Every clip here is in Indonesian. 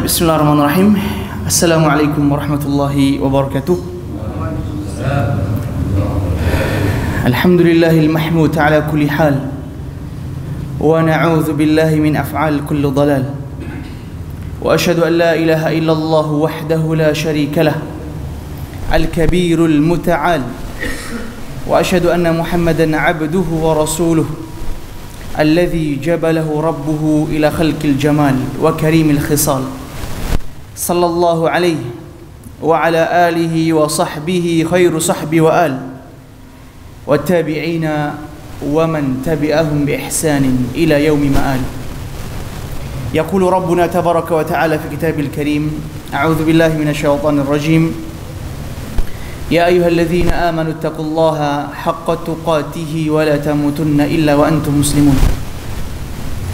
Bismillahirrahmanirrahim. Assalamualaikum warahmatullahi wabarakatuh. Alhamdulillahil mahmud ala kulli hal. Wa na'udzu billahi min af'al kulli dhalal. Wa asyhadu an la ilaha illallah wahdahu la syarika lah. Al-kabirul muta'al. Wa asyhadu anna Muhammadan 'abduhu wa rasuluhu. Alladhi jabalahu rabbuhu ila khalqil jamal wa karimil khisal. Sallallahu alaihi wa ala alihi wa sahbihi khairu sahbi wa al. Wa tabi'ina wa man tabi'ahum bi ihsanin ila yaumi ma'al. Yaqulu rabbuna tabaraka wa ta'ala fi kitabil karim. A'udzu billahi minasy syaithanir rajim. Ya ayyuhalladzina amanu taqullaha haqqa tuqatih wa la tamutunna illa wa antum muslimun.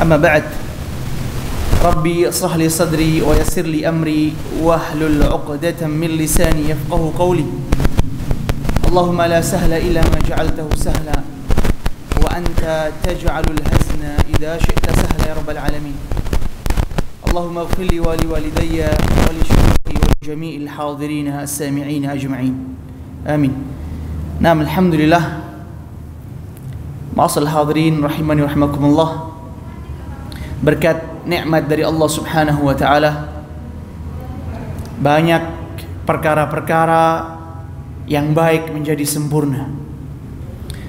Amma ba'd. Rabbi ishrah li sadri wa yassir li amri wahlul 'uqdatam min lisani yafqahu qawli. Allahumma la sahla illa ma ja'altahu sahla wa anta taj'alul hazna idza syi'ta sahla ya rabbal alamin. Allahumma ighfir li wa li walidayya wa li syuyukhi wa jami'il hadirin as-sami'in ajma'in. Amin. Naam, alhamdulillah. Ma'asal hadirin rahimani wa rahimakumullah. Berkat nikmat dari Allah Subhanahu wa taala, banyak perkara-perkara yang baik menjadi sempurna.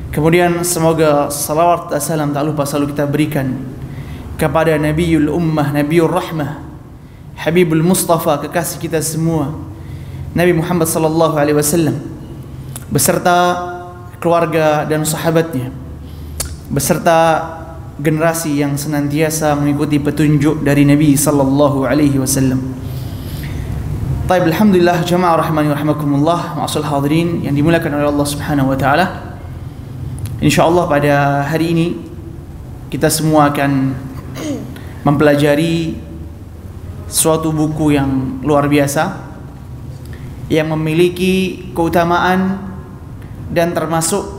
Kemudian semoga salawat dan salam tak lupa selalu kita berikan kepada Nabiul Ummah, Nabiur Rahmah, Habibul Mustafa, kekasih kita semua, Nabi Muhammad sallallahu alaihi wasallam, beserta keluarga dan sahabatnya, beserta generasi yang senantiasa mengikuti petunjuk dari Nabi sallallahu alaihi wasallam. Baik, alhamdulillah jamaah rahimani wa rahimakumullah, ma'asal hadirin yang dimuliakan oleh Allah Subhanahu wa taala. Insyaallah pada hari ini kita semua akan mempelajari suatu buku yang luar biasa yang memiliki keutamaan dan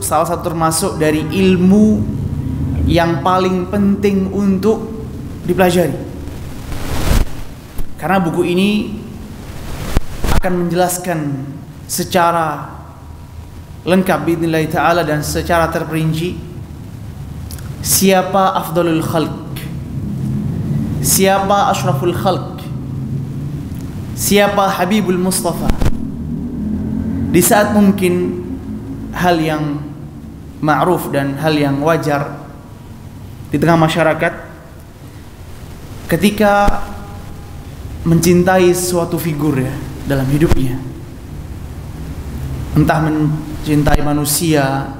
salah satu termasuk dari ilmu yang paling penting untuk dipelajari. Karena buku ini akan menjelaskan secara lengkap biidznillah ta'ala dan secara terperinci siapa afdalul khalq, siapa ashraful khalq, siapa Habibul Mustafa. Di saat mungkin hal yang ma'ruf dan hal yang wajar di tengah masyarakat ketika mencintai suatu figur ya dalam hidupnya, entah mencintai manusia,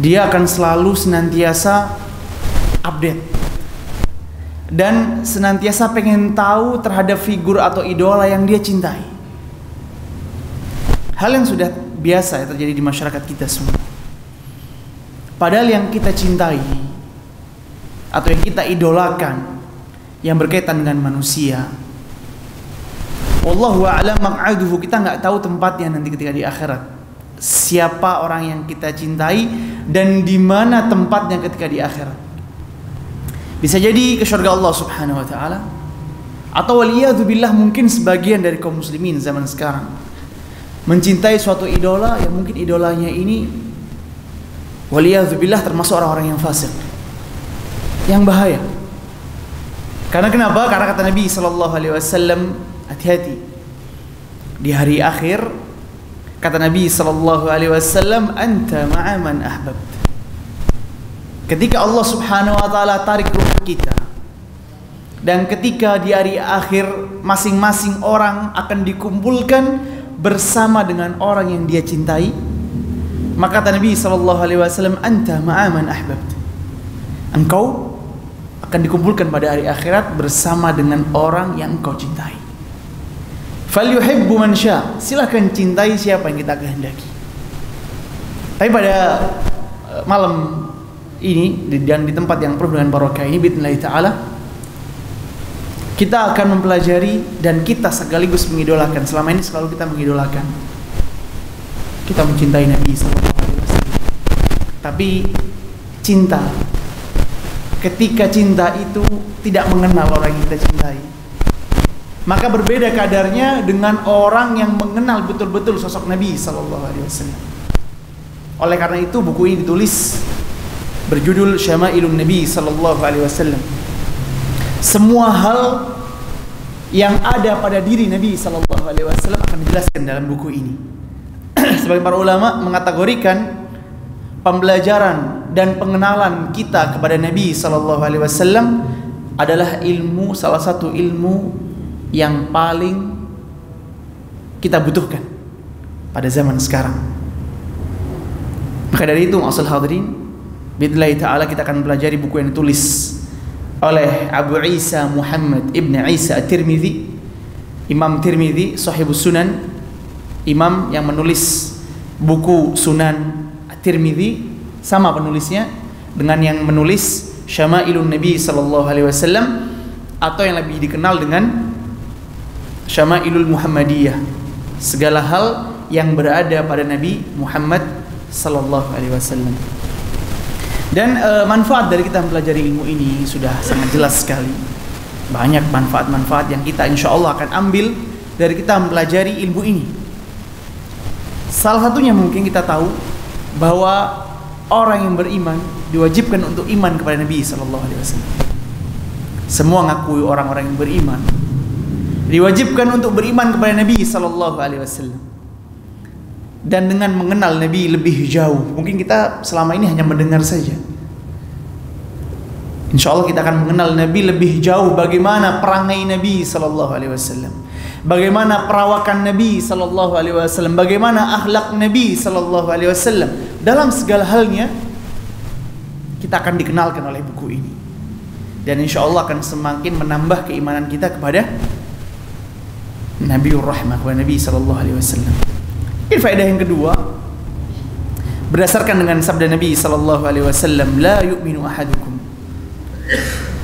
dia akan selalu senantiasa update dan senantiasa pengen tahu terhadap figur atau idola yang dia cintai. Hal yang sudah biasa ya terjadi di masyarakat kita semua. Padahal yang kita cintai atau yang kita idolakan yang berkaitan dengan manusia, wallahu a'lam maq'aduhu, kita nggak tahu tempatnya nanti ketika di akhirat. Siapa orang yang kita cintai dan di mana tempatnya ketika di akhirat. Bisa jadi ke surga Allah Subhanahu wa taala, atau waliyadzubillah mungkin sebagian dari kaum muslimin zaman sekarang mencintai suatu idola yang mungkin idolanya ini waliyadzubillah termasuk orang-orang yang fasik, yang bahaya. Karena kenapa? Karena kata Nabi sallallahu alaihi wasallam, hati-hati di hari akhir. Kata Nabi sallallahu alaihi wasallam, anta ma'a man ahbabt. Ketika Allah Subhanahu wa taala tarik ruh kita, dan ketika di hari akhir masing-masing orang akan dikumpulkan bersama dengan orang yang dia cintai, maka kata Nabi sallallahu alaihi wasallam, anta ma'a man ahbabt. Engkau akan dikumpulkan pada hari akhirat bersama dengan orang yang engkau cintai. Falyuhibbu man syaa, silakan cintai siapa yang kita kehendaki. Tapi pada malam ini dan di tempat yang penuh dengan barokah ini biidznillah taala, kita akan mempelajari dan kita sekaligus mengidolakan. Selama ini selalu kita mengidolakan, kita mencintai Nabi sallallahu alaihi wasallam. Tapi cinta ketika cinta itu tidak mengenal orang yang kita cintai. Maka berbeda kadarnya dengan orang yang mengenal betul-betul sosok Nabi sallallahu alaihi wasallam. Oleh karena itu buku ini ditulis berjudul Syama'ilun Nabi sallallahu alaihi wasallam. Semua hal yang ada pada diri Nabi sallallahu alaihi wasallam akan dijelaskan dalam buku ini. Sebagian para ulama mengkategorikan pembelajaran dan pengenalan kita kepada Nabi sallallahu alaihi wasallam adalah ilmu, salah satu ilmu yang paling kita butuhkan pada zaman sekarang. Maka dari itu, ma'asal hadirin, billahi ta'ala kita akan pelajari buku yang ditulis oleh Abu Isa Muhammad ibn Isa At-Tirmidzi, Imam Tirmidzi Sahibus Sunan, imam yang menulis buku Sunan At-Tirmidzi, sama penulisnya dengan yang menulis Syama'ilun Nabi sallallahu alaihi wasallam, atau yang lebih dikenal dengan Syama'ilul Muhammadiyah, segala hal yang berada pada Nabi Muhammad sallallahu alaihi wasallam. Dan manfaat dari kita mempelajari ilmu ini sudah sangat jelas sekali. Banyak manfaat-manfaat yang kita insya Allah akan ambil dari kita mempelajari ilmu ini. Salah satunya mungkin kita tahu bahwa orang yang beriman diwajibkan untuk iman kepada Nabi sallallahu alaihi wasallam. Semua ngakui orang-orang yang beriman diwajibkan untuk beriman kepada Nabi sallallahu alaihi wasallam. Dan dengan mengenal Nabi lebih jauh. Mungkin kita selama ini hanya mendengar saja. Insya Allah kita akan mengenal Nabi lebih jauh. Bagaimana perangai Nabi sallallahu alaihi wasallam, bagaimana perawakan Nabi sallallahu alaihi wasallam, bagaimana akhlak Nabi sallallahu alaihi wasallam. Dalam segala halnya kita akan dikenalkan oleh buku ini. Dan insya Allah akan semakin menambah keimanan kita kepada Nabiur Rahmah, kepada Nabi sallallahu alaihi wasallam. Ini faedah yang kedua, berdasarkan dengan sabda Nabi sallallahu alaihi wasallam, la yu'minu ahadukum,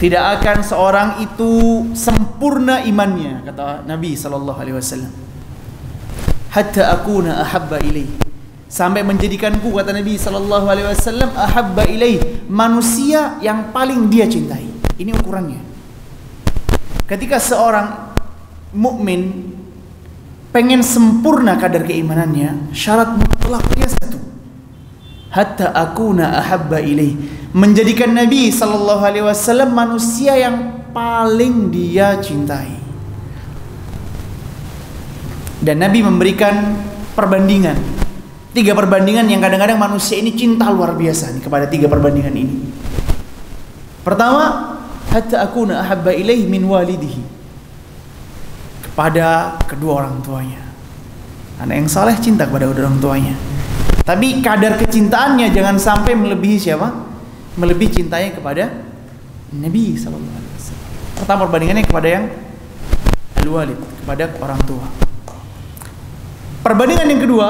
tidak akan seorang itu sempurna imannya, kata Nabi sallallahu alaihi wasallam, hatta akuna ahabba ilaih, sampai menjadikanku, kata Nabi sallallahu alaihi wasallam, ahabba ilaih, manusia yang paling dia cintai. Ini ukurannya. Ketika seorang mukmin pengen sempurna kadar keimanannya, syarat mutlaknya satu, hatta akuna ahabba ilaih, menjadikan Nabi sallallahu alaihi wasallam manusia yang paling dia cintai. Dan Nabi memberikan perbandingan, 3 perbandingan yang kadang-kadang manusia ini cinta luar biasa nih kepada 3 perbandingan ini. Pertama, hatta akuna ahabba ilaih min walidihi, pada kedua orang tuanya. Anak yang saleh cinta kepada orang tuanya. Tapi kadar kecintaannya jangan sampai melebihi siapa? Melebihi cintanya kepada Nabi sallallahu alaihi wasallam. Pertama perbandingannya kepada yang al-walid, kepada orang tua. Perbandingan yang kedua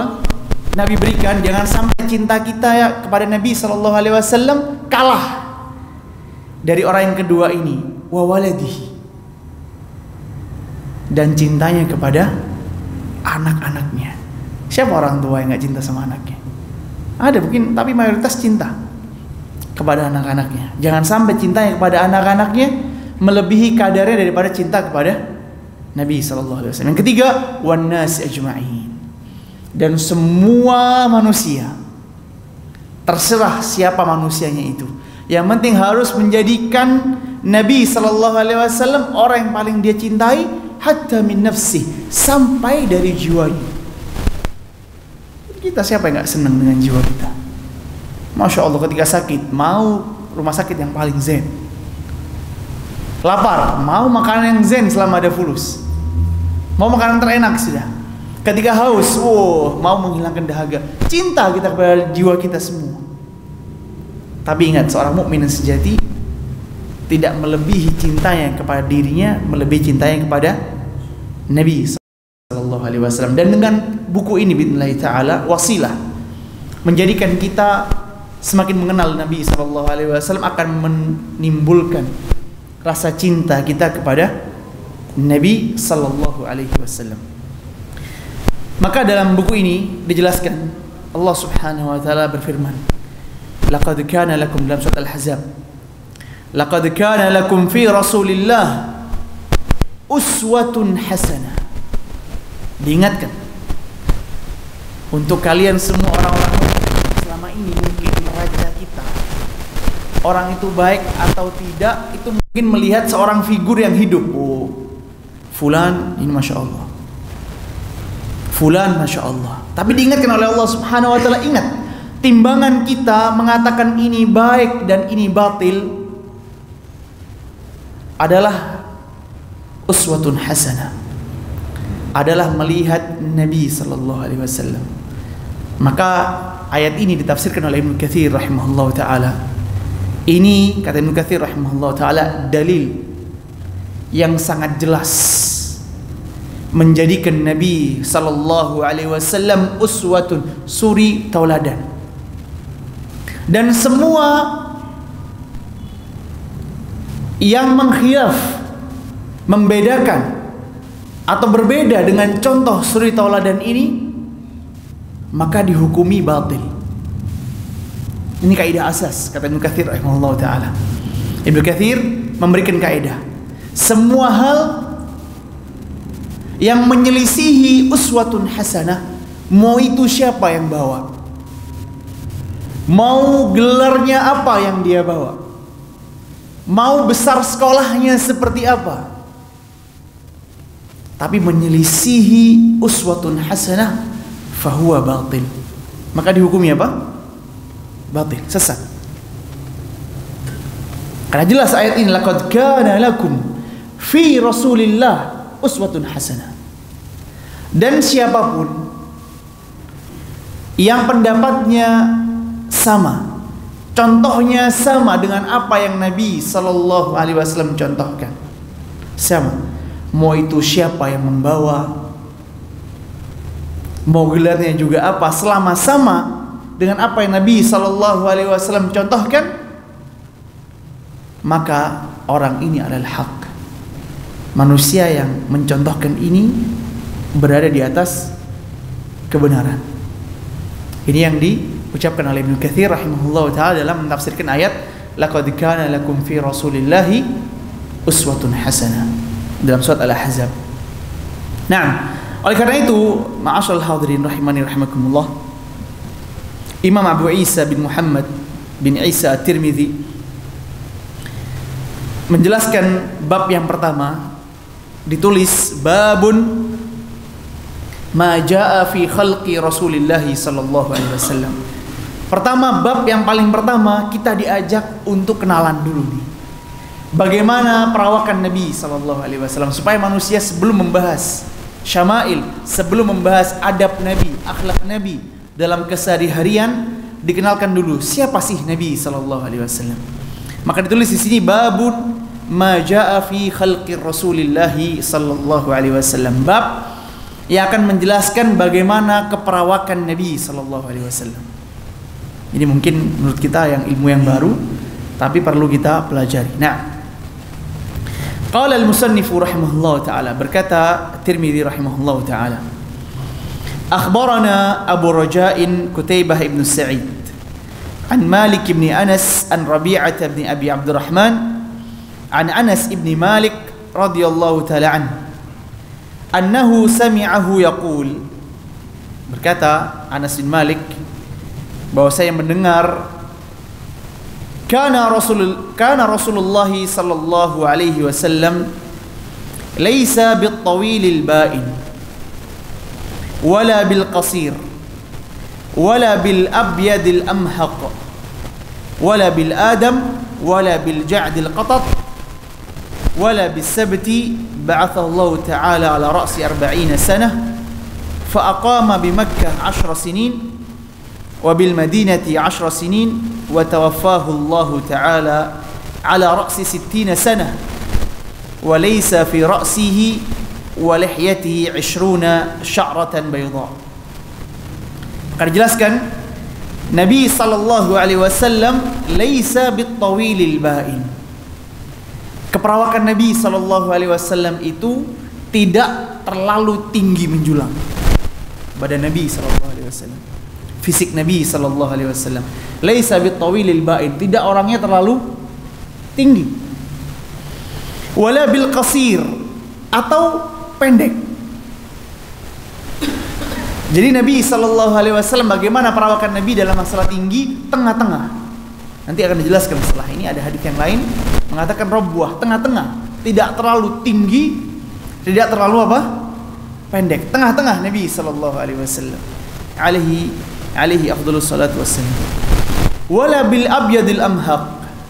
Nabi berikan, jangan sampai cinta kita kepada Nabi sallallahu alaihi wasallam kalah dari orang yang kedua ini, wa waladihi, dan cintanya kepada anak-anaknya. Siapa orang tua yang gak cinta sama anaknya? Ada mungkin, tapi mayoritas cinta kepada anak-anaknya. Jangan sampai cintanya kepada anak-anaknya melebihi kadarnya daripada cinta kepada Nabi sallallahu alaihi wasallam. Yang ketiga, wan nasi ajma'in, dan semua manusia, terserah siapa manusianya itu. Yang penting harus menjadikan Nabi sallallahu alaihi wasallam orang yang paling dia cintai, hatta min nafsi, sampai dari jiwanya. Kita siapa yang gak senang dengan jiwa kita? Masya Allah, ketika sakit mau rumah sakit yang paling zen. Lapar mau makanan yang zen selama ada fulus. Mau makanan terenak sudah. Ketika haus, mau menghilangkan dahaga. Cinta kita kepada jiwa kita semua. Tapi ingat, seorang mukmin yang sejati tidak melebihi cintanya kepada dirinya, melebihi cintanya kepada Nabi sallallahu alaihi wasallam. Dan dengan buku ini billahi taala wasilah menjadikan kita semakin mengenal Nabi sallallahu alaihi wasallam, akan menimbulkan rasa cinta kita kepada Nabi sallallahu alaihi wasallam. Maka dalam buku ini dijelaskan, Allah Subhanahu wa taala berfirman, laqad kana lakum dalam surat Al-Ahzab, Laqad kana lakum fi Rasulillah uswatun hasanah. Diingatkan untuk kalian semua orang-orang selama ini mungkin meraja kita, orang itu baik atau tidak itu mungkin melihat seorang figur yang hidup. Oh, fulan ini masya Allah, fulan masya Allah. Tapi diingatkan oleh Allah Subhanahu Wa Taala, ingat, timbangan kita mengatakan ini baik dan ini batil adalah uswatun hasanah, adalah melihat Nabi Sallallahu Alaihi Wasallam. Maka ayat ini ditafsirkan oleh Ibnu Katsir rahimahullah ta'ala. Ini kata Ibnu Katsir rahimahullah ta'ala dalil yang sangat jelas menjadikan Nabi Sallallahu Alaihi Wasallam uswatun, suri tauladan. Dan semua yang mengkhilaf, membedakan atau berbeda dengan contoh suri tauladan ini, maka dihukumi batil. Ini kaidah asas kata Ibnu Katsir rahimahullah ta'ala. Ibnu Katsir memberikan kaidah, semua hal yang menyelisihi uswatun hasanah, mau itu siapa yang bawa, mau gelarnya apa yang dia bawa, mau besar sekolahnya seperti apa, tapi menyelisihi uswatun hasanah, fahuwa batil, maka dihukumi apa? Batil, sesat. Karena jelas ayat ini, laqad kana lakum fi Rasulillah uswatun hasanah. Dan siapapun yang pendapatnya sama, contohnya sama dengan apa yang Nabi Sallallahu Alaihi Wasallam contohkan, sama, mau itu siapa yang membawa, mau gelarnya juga apa, selama sama dengan apa yang Nabi Sallallahu Alaihi Wasallam contohkan, maka orang ini adalah hak. Manusia yang mencontohkan ini berada di atas kebenaran. Ini yang diucapkan oleh Ibnu Katsir rahimahullah ta'ala dalam menafsirkan ayat laqad kana lakum fi Rasulillahi uswatun hasanah dalam surat Al-Ahzab. Nah, oleh karena itu, ma'asyiral hadirin rahimani rahimakumullah, Imam Abu Isa bin Muhammad bin Isa At-Tirmidzi menjelaskan bab yang pertama, ditulis babun ma jaa fi khalqi Rasulillah sallallahu alaihi wasallam. Pertama, bab yang paling pertama kita diajak untuk kenalan dulu nih, bagaimana perawakan Nabi sallallahu alaihi wasallam, supaya manusia sebelum membahas syama'il, sebelum membahas adab Nabi, akhlak Nabi dalam keseharian, dikenalkan dulu siapa sih Nabi sallallahu alaihi wasallam. Maka ditulis di sini babun ma jaa fi khalqir Rasulillah sallallahu alaihi wasallam, bab yang akan menjelaskan bagaimana keperawakan Nabi sallallahu alaihi wasallam. Ini mungkin menurut kita yang ilmu yang baru, tapi perlu kita pelajari. Nah, qala al-musannif rahimahullah ta'ala, berkata Tirmidzi rahimahullah ta'ala, akhbarana Abu Raja'in Kutaybah ibn Sa'id an Malik ibn Anas an Rabi'ah ibn Abi Abdurrahman an Anas ibn Malik radhiyallahu ta'ala anhu annahu sami'ahu yaqul, berkata Anas bin Malik bahwa saya mendengar kana Rasulullah sallallahu alaihi wasallam laisa bil tawilil ba'in wala bil qasir wala bil abyadil amhaq wala bil adam wala bil ja'dil qatat wala bis sabti ba'athahu Allah ta'ala ala ra'si 40 sanah fa aqama bi Makkah 10 sinin wa bil Madinati 10 sinin wa tawaffahu Allah ta'ala ala ra'si 60 sanah wa laysa fi ra'sihi wa lihyatihi 20 sya'ratan bayda. Akan dijelaskan Nabi sallallahu alaihi wasallam laisa bit tawilil ba'in. Keperawakan Nabi sallallahu alaihi wasallam itu tidak terlalu tinggi menjulang. Badan Nabi sallallahu alaihi wasallam, fisik Nabi sallallahu alaihi wasallam laisa bit tawilil ba'in, tidak orangnya terlalu tinggi. Wala bil qasir, atau pendek. Jadi Nabi SAW bagaimana perawakan Nabi dalam masalah tinggi? Tengah-tengah. Nanti akan dijelaskan setelah ini. Ada hadis yang lain mengatakan rabwah, tengah-tengah, tidak terlalu tinggi, tidak terlalu apa? Pendek. Tengah-tengah Nabi SAW. Alaihi afdhalus salatu wassalam. Wala bil abyadil amhaq,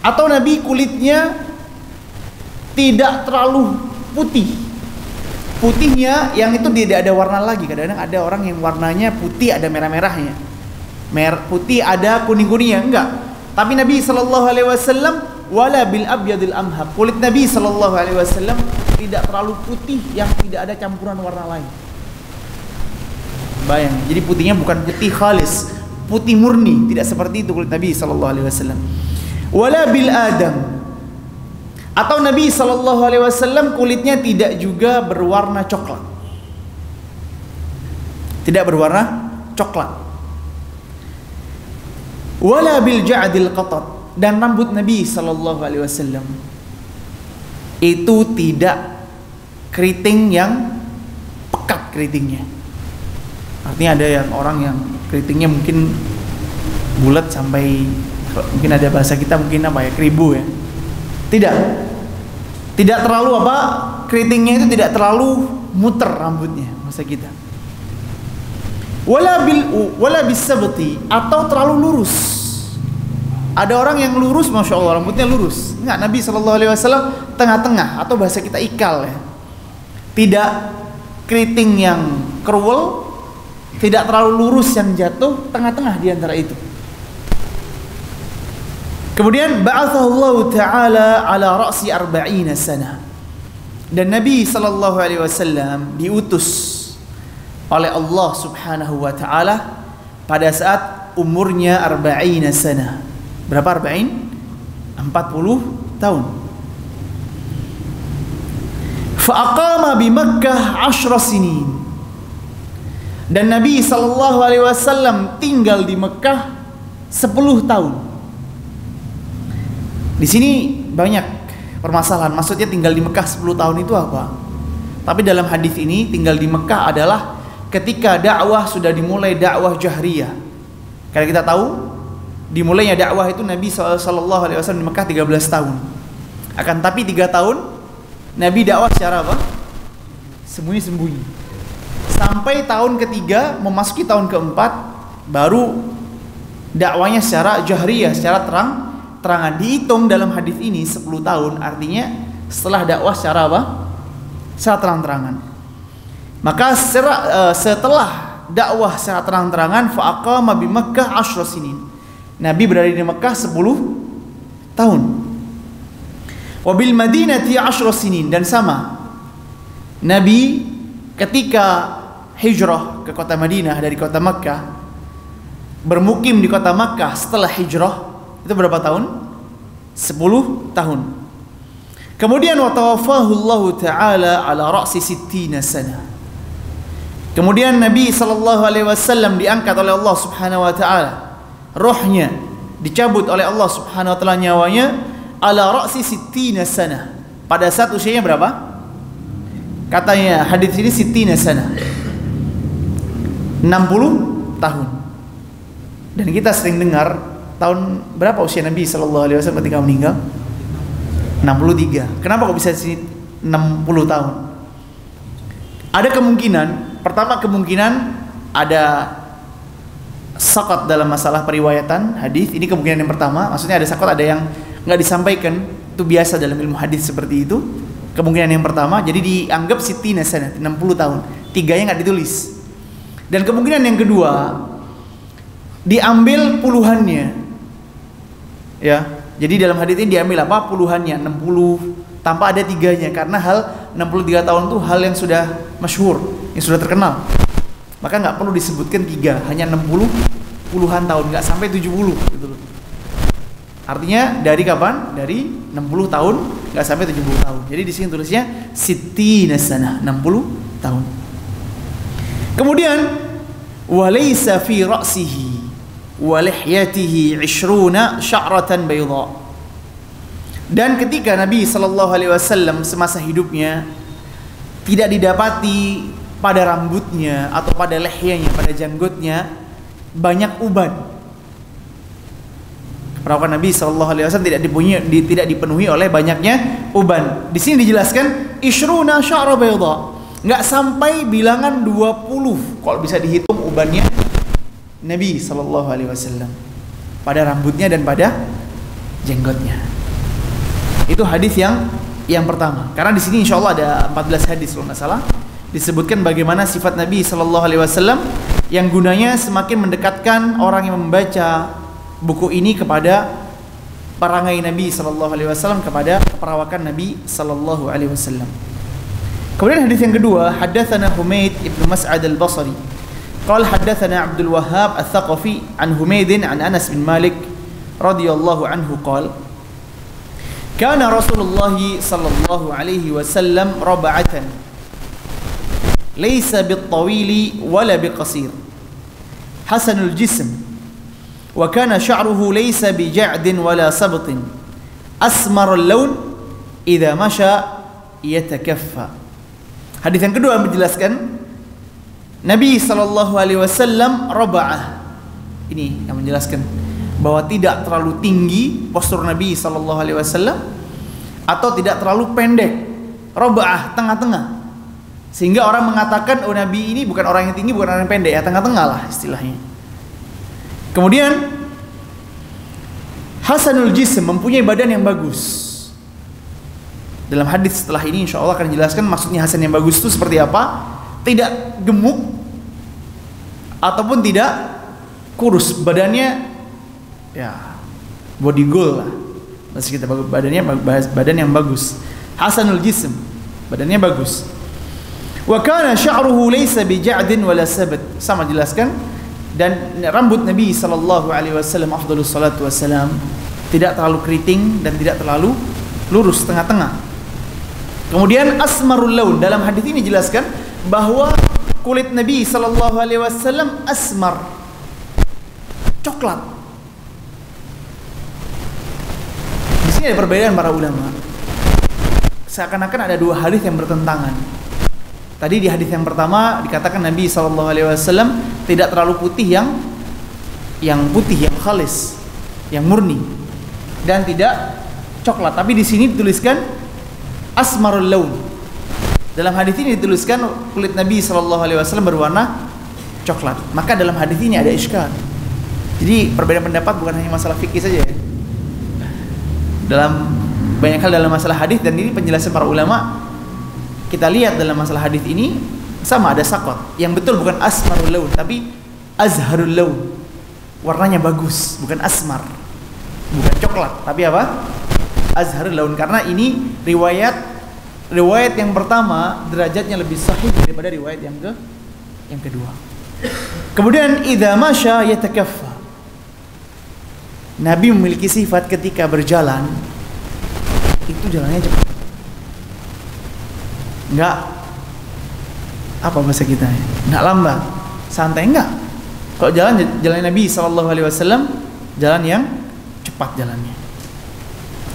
atau Nabi kulitnya tidak terlalu putih. Putihnya yang itu tidak ada warna lagi. Kadang-kadang ada orang yang warnanya putih ada merah-merahnya. Putih ada kuning-kuningnya, enggak. Tapi Nabi SAW wala bil abyadil amhaq. Kulit Nabi SAW tidak terlalu putih yang tidak ada campuran warna lain. Bayang, jadi putihnya bukan putih khalis, putih murni, tidak seperti itu kulit Nabi SAW. Wala bil adam, atau Nabi SAW kulitnya tidak juga berwarna coklat, tidak berwarna coklat. Wala bil ja'dil qatat, dan rambut Nabi SAW itu tidak keriting yang pekat keritingnya. Artinya ada yang orang yang keritingnya mungkin bulat sampai, mungkin ada bahasa kita mungkin apa ya, keribu ya. Tidak terlalu apa, keritingnya itu tidak terlalu muter rambutnya bahasa kita. Wala bisabti, atau terlalu lurus. Ada orang yang lurus, masya Allah rambutnya lurus. Enggak, Nabi SAW tengah-tengah, atau bahasa kita ikal ya. Tidak keriting yang keruwel, tidak terlalu lurus yang jatuh, tengah-tengah di antara itu. Kemudian ba'athallahu ta'ala ala ra'si 40 sana. Dan Nabi SAW diutus oleh Allah Subhanahu wa ta'ala pada saat umurnya 40 sana. Berapa 40? 40 tahun. Fa'aqama bi Makkah 10 sinin. Dan Nabi SAW tinggal di Mekah 10 tahun. Di sini banyak permasalahan. Maksudnya tinggal di Mekah 10 tahun itu apa? Tapi dalam hadis ini tinggal di Mekah adalah ketika dakwah sudah dimulai, dakwah jahriyah. Karena kita tahu dimulainya dakwah itu Nabi SAW di Mekah 13 tahun. Akan tapi 3 tahun Nabi dakwah secara apa? Sembunyi-sembunyi. Sampai tahun ketiga memasuki tahun keempat baru dakwanya secara jahriyah, secara terang-terangan. Dihitung dalam hadis ini 10 tahun, artinya setelah dakwah secara apa? Secara terang-terangan. Maka setelah dakwah secara terang-terangan, fa'aqama bi Makkah 10 sinin. Nabi berada di Mekah 10 tahun. Wa bil Madinati 10 sinin, dan sama. Nabi ketika hijrah ke kota Madinah dari kota Makkah, bermukim di kota Makkah setelah hijrah, itu berapa tahun? 10 tahun. Kemudian wa tawaffahu Allah Ta'ala ala ra'si 60 sana. Kemudian Nabi SAW diangkat oleh Allah Subhanahu wa Ta'ala, rohnya dicabut oleh Allah Subhanahu wa Ta'ala, nyawanya ala ra'si 60 sana. Pada saat usianya berapa? Katanya hadis ini 60 sana, 60 tahun. Dan kita sering dengar tahun berapa usia Nabi SAW ketika meninggal? 63. Kenapa kok bisa sini 60 tahun? Ada kemungkinan. Pertama, kemungkinan ada saqat dalam masalah periwayatan hadis. Ini kemungkinan yang pertama. Maksudnya ada saqat, ada yang nggak disampaikan. Itu biasa dalam ilmu hadis seperti itu. Kemungkinan yang pertama. Jadi dianggap sitina sana, 60 tahun. 3-nya nggak ditulis. Dan kemungkinan yang kedua, diambil puluhannya. Ya, jadi dalam hadis ini diambil apa? Puluhannya, 60 tanpa ada 3-nya, karena hal 63 tahun itu hal yang sudah masyhur, yang sudah terkenal. Maka nggak perlu disebutkan 3, hanya 60 puluhan tahun, nggak sampai 70 gitu loh. Artinya dari kapan? Dari 60 tahun nggak sampai 70 tahun. Jadi di sini tulisnya sittina sana, 60 tahun. Kemudian walaysa fi ra'sihi wa lihyatihi 20 sya'ratan bayda. Dan ketika Nabi sallallahu alaihi wasallam semasa hidupnya tidak didapati pada rambutnya atau pada lehyanya, pada janggutnya banyak uban. Perawakan Nabi sallallahu alaihi wasallam tidak dipenuhi oleh banyaknya uban. Di sini dijelaskan ishruna sya'ra bayda. Enggak sampai bilangan 20 kalau bisa dihitung ubannya Nabi sallallahu alaihi wasallam pada rambutnya dan pada jenggotnya. Itu hadis yang pertama. Karena di sini insyaallah ada 14 hadis kalau enggak salah disebutkan bagaimana sifat Nabi sallallahu alaihi wasallam yang gunanya semakin mendekatkan orang yang membaca buku ini kepada perangai Nabi sallallahu alaihi wasallam, kepada keperawakan Nabi sallallahu alaihi wasallam. Kemudian hadis yang kedua, haddatsana Humaid ibn Mas'ad al-Basri. Qala haddatsana Abdul Wahhab al-Thaqafi an Humaid an Anas bin Malik radhiyallahu anhu qala kana Rasulullah sallallahu alaihi wasallam rab'atan laysa bit-tawili wala biqasir hasanul jism wa kana sya'ruhu laysa bija'din wala sabtin asmarul laun idza masya yatakaffa. Hadis yang kedua menjelaskan Nabi sallallahu alaihi wasallam raba'ah. Ini yang menjelaskan bahwa tidak terlalu tinggi postur Nabi sallallahu alaihi wasallam atau tidak terlalu pendek. Raba'ah, tengah-tengah. Sehingga orang mengatakan oh Nabi ini bukan orang yang tinggi, bukan orang yang pendek, ya tengah-tengah lah istilahnya. Kemudian hasanul jism, mempunyai badan yang bagus. Dalam hadis setelah ini insya Allah akan dijelaskan maksudnya hasan yang bagus itu seperti apa. Tidak gemuk ataupun tidak kurus, badannya ya body goal lah. Maksud kita badan yang bagus. Hasanul jism, badannya bagus. Wa kana sya'ruhu laysa bija'din wala sabat. Sama jelaskan. Dan rambut Nabi sallallahu alaihi wasallam afdhalus salatu wassalam tidak terlalu keriting dan tidak terlalu lurus, tengah-tengah. Kemudian asmarul laun, dalam hadis ini dijelaskan bahwa kulit Nabi sallallahu alaihi wasallam asmar, coklat. Di sini ada perbedaan para ulama. Seakan-akan ada dua hadis yang bertentangan. Tadi di hadis yang pertama dikatakan Nabi sallallahu alaihi wasallam tidak terlalu putih yang putih, yang khalis, yang murni, dan tidak coklat. Tapi di sini dituliskan asmarul laun. Dalam hadis ini dituliskan kulit Nabi sallallahu alaihi wasallam berwarna coklat. Maka dalam hadis ini ada iskal. Jadi perbedaan pendapat bukan hanya masalah fikih saja ya. Dalam banyak hal dalam masalah hadis, dan ini penjelasan para ulama. Kita lihat dalam masalah hadis ini sama ada sakot. Yang betul bukan asmarul laun tapi azharul laun. Warnanya bagus, bukan asmar. Bukan coklat, tapi apa? Azharul laun, karena ini riwayat yang pertama derajatnya lebih sahih daripada riwayat yang kedua. Kemudian idza masya yatakaffa. Nabi memiliki sifat ketika berjalan itu jalannya cepat. Enggak apa bahasa kita ya? Enggak lambat, santai enggak. Kalau jalan Nabi sallallahu alaihi wasallam jalan yang cepat jalannya.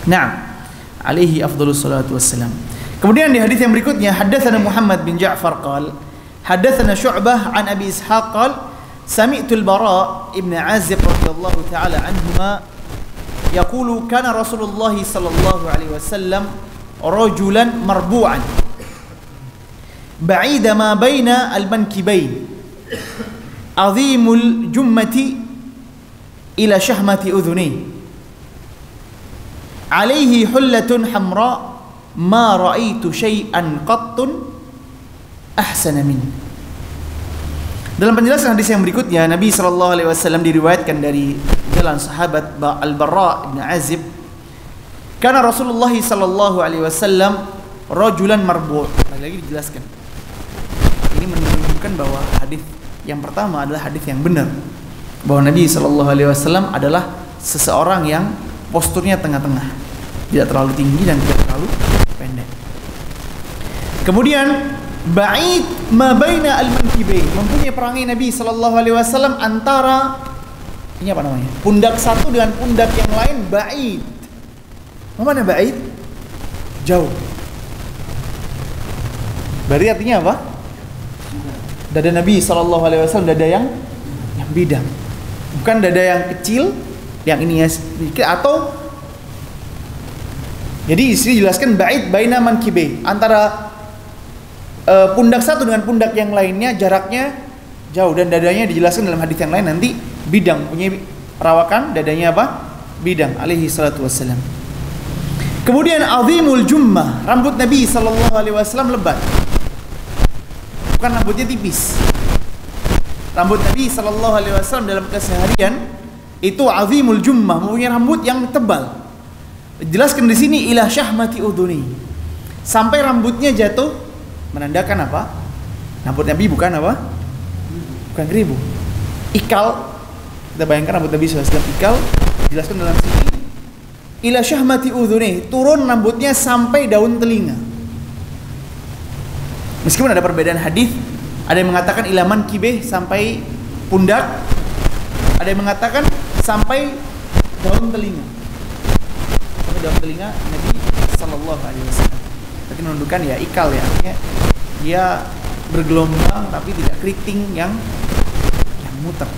Nah, alaihi afdhalus salatu wassalam. Kemudian di hadis yang berikutnya, haddatsana Muhammad bin Ja'far qala haddatsana Syu'bah an Abi Ishaq qala sami'tu al-Bara' ibn Azib radhiyallahu ta'ala anhuma yaqulu kana Rasulullah sallallahu alaihi wasallam rajulan marbu'an ba'ida ma baina al-mankibayn azimul jummati ila syahmati udhunihi alaihi hullatun hamra ma ra'aitu syai'an qattun ahsana min. Dalam penjelasan hadis yang berikutnya, Nabi sallallahu alaihi wasallam diriwayatkan dari jalan sahabat Al-Bara' bin Azib, kana Rasulullah sallallahu alaihi wasallam rajulan marbu'. Lagi dijelaskan. Ini menunjukkan bahwa hadis yang pertama adalah hadis yang benar, bahwa Nabi sallallahu alaihi wasallam adalah seseorang yang posturnya tengah-tengah, tidak terlalu tinggi dan tidak terlalu pendek. Kemudian ba'id ma baina al-mankibain, mempunyai perangai Nabi sallallahu alaihi wasallam antara ini apa namanya? Pundak satu dengan pundak yang lain ba'id. Mana ba'id? Jauh. Berarti artinya apa? Dada Nabi SAW dada yang bidang. Bukan dada yang kecil, yang ini ya sedikit, atau jadi istri jelaskan ba'id baina mankibai, antara pundak satu dengan pundak yang lainnya jaraknya jauh, dan dadanya dijelaskan dalam hadis yang lain nanti bidang, punya perawakan dadanya apa? Bidang alaihi salatu wassalam. Kemudian azimul jummah, rambut Nabi SAW lebat. Bukan rambutnya tipis. Rambut Nabi SAW dalam keseharian itu azimul jummah, mempunyai rambut yang tebal. Jelaskan di sini ila syahmati udhuni, sampai rambutnya jatuh, menandakan apa? Rambut Nabi bukan apa? Bukan ribu. Ikal. Kita bayangkan rambut Nabi SAW ikal. Jelaskan dalam sini ila syahmati udhuni, turun rambutnya sampai daun telinga. Meskipun ada perbedaan hadis, ada yang mengatakan ilaman kibeh, sampai pundak, ada yang mengatakan sampai daun telinga. Sampai daun telinga Nabi sallallahu alaihi wasallam. Tapi menunjukkan ya ikal ya, artinya dia bergelombang tapi tidak keriting yang muter.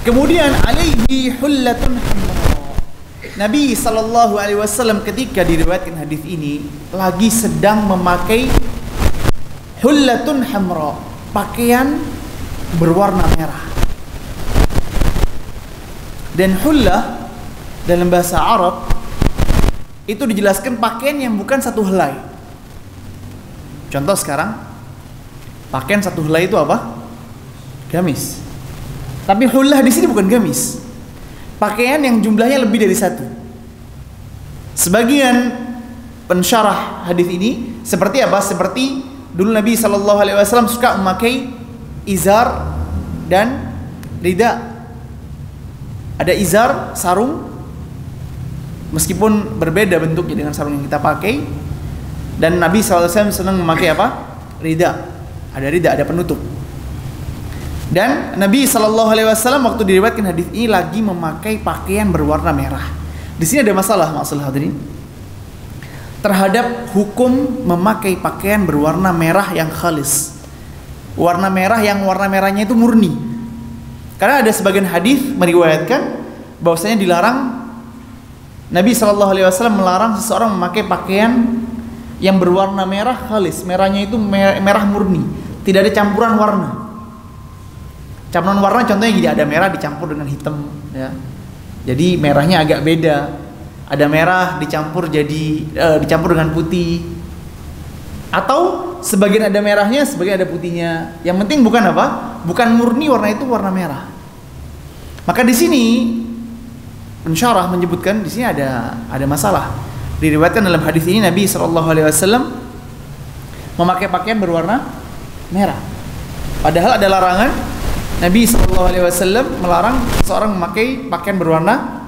Kemudian alaihi hullatun hamra. Nabi sallallahu alaihi wasallam ketika diriwayatkan hadis ini lagi sedang memakai hullatun hamra, pakaian berwarna merah. Dan hullah dalam bahasa Arab itu dijelaskan pakaian yang bukan satu helai. Contoh sekarang, pakaian satu helai itu apa? Gamis. Tapi hullah di sini bukan gamis. Pakaian yang jumlahnya lebih dari satu. Sebagian pensyarah hadis ini seperti apa? Seperti dulu Nabi SAW suka memakai izar dan rida. Ada izar, sarung, meskipun berbeda bentuknya dengan sarung yang kita pakai. Dan Nabi SAW senang memakai apa? Rida. Ada rida, ada penutup. Dan Nabi SAW waktu diriwayatkan hadis ini lagi memakai pakaian berwarna merah. Di sini ada masalah, masalah hadirin, terhadap hukum memakai pakaian berwarna merah yang khalis. Warna merah yang warna merahnya itu murni. Karena ada sebagian hadis meriwayatkan bahwasanya dilarang, Nabi SAW melarang seseorang memakai pakaian yang berwarna merah khalis. Merahnya itu merah murni, tidak ada campuran warna. Campuran warna contohnya gini, ada merah dicampur dengan hitam ya. Jadi merahnya agak beda. Ada merah dicampur dicampur dengan putih. Atau sebagian ada merahnya, sebagian ada putihnya. Yang penting bukan apa? Bukan murni warna itu warna merah. Maka di sini pensyarah menyebutkan di sini ada masalah. Diriwayatkan dalam hadis ini Nabi SAW memakai pakaian berwarna merah. Padahal ada larangan. Nabi SAW melarang seorang memakai pakaian berwarna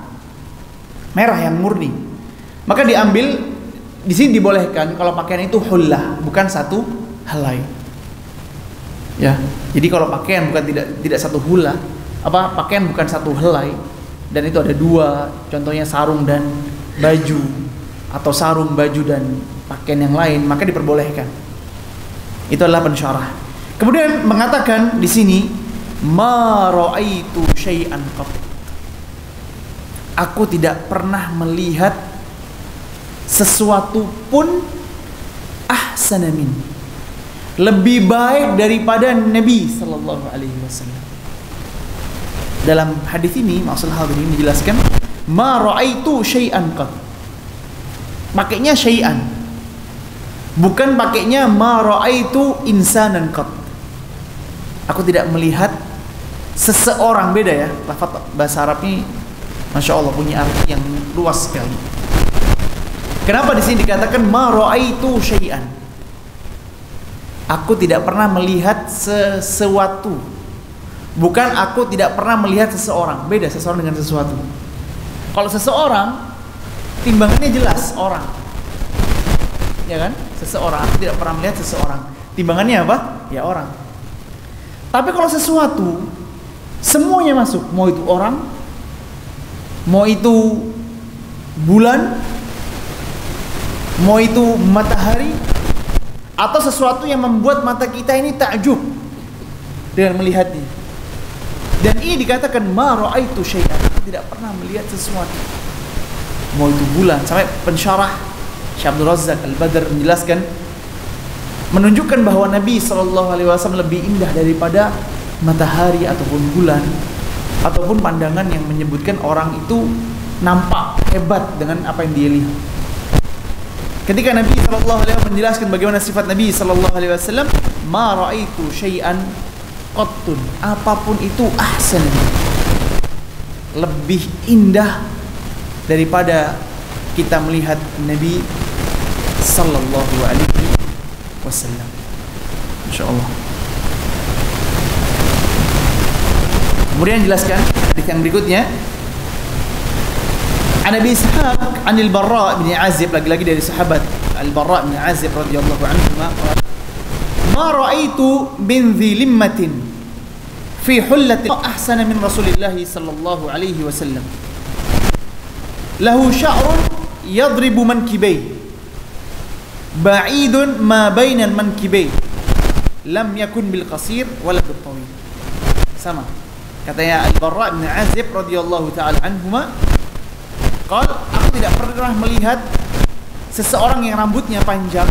merah yang murni. Maka diambil di sini dibolehkan kalau pakaian itu hullah, bukan satu helai. Ya, jadi kalau pakaian bukan tidak satu hullah, pakaian bukan satu helai, dan itu ada dua, contohnya sarung dan baju, atau sarung, baju dan pakaian yang lain, maka diperbolehkan. Itu adalah pensyarah. Kemudian mengatakan di sini, ma ra'aitu syai'an qat. Aku tidak pernah melihat sesuatu pun ahsana min, lebih baik daripada Nabi sallallahu alaihi wasallam. Dalam hadis ini maksud hadirin dijelaskan ma ra'aitu syai'an qat. Pakainya syai'an. Bukan pakainya ma ra'aitu insanan qat. Aku tidak melihat seseorang, beda ya. Lafaz bahasa Arab ini Masya Allah punya arti yang luas sekali. Kenapa di sini dikatakan ma ra'aitu syai'an? Aku tidak pernah melihat sesuatu. Bukan aku tidak pernah melihat seseorang. Beda seseorang dengan sesuatu. Kalau seseorang, timbangannya jelas orang. Ya kan? Seseorang, aku tidak pernah melihat seseorang. Timbangannya apa? Ya orang. Tapi kalau sesuatu, semuanya masuk. Mau itu orang, mau itu bulan, mau itu matahari, atau sesuatu yang membuat mata kita ini takjub dengan melihatnya. Dan ini dikatakan ma ra'aitu syai'an, aku tidak pernah melihat sesuatu. Mau itu bulan, sampai pensyarah Syekh Abdul Razzaq Al-Badr menjelaskan, menunjukkan bahwa Nabi SAW lebih indah daripada matahari ataupun bulan, ataupun pandangan yang menyebutkan orang itu nampak hebat dengan apa yang dia lihat. Ketika Nabi SAW menjelaskan bagaimana sifat Nabi SAW, ma ra'aitu syai'an qattun, apapun itu ahsan, lebih indah daripada kita melihat Nabi sallallahu alaihi wasallam. Insyaallah. Kemudian jelaskan hadis yang berikutnya. An Abi Ishaq an Al-Barra bin Azib, lagi-lagi dari sahabat Al-Barra bin Azib radhiyallahu anhu, ma ra'aitu bin dhi limmatin fi hullatin ahsana min Rasulillah sallallahu alaihi wasallam. Lahu sya'run yadribu mankibayhi ba'idun ma bainal mankibayhi lam yakun bil qasir wala bil tawil. Sama katanya Al-Barra bin Azib radhiyallahu taala anhuma, qal, aku tidak pernah melihat seseorang yang rambutnya panjang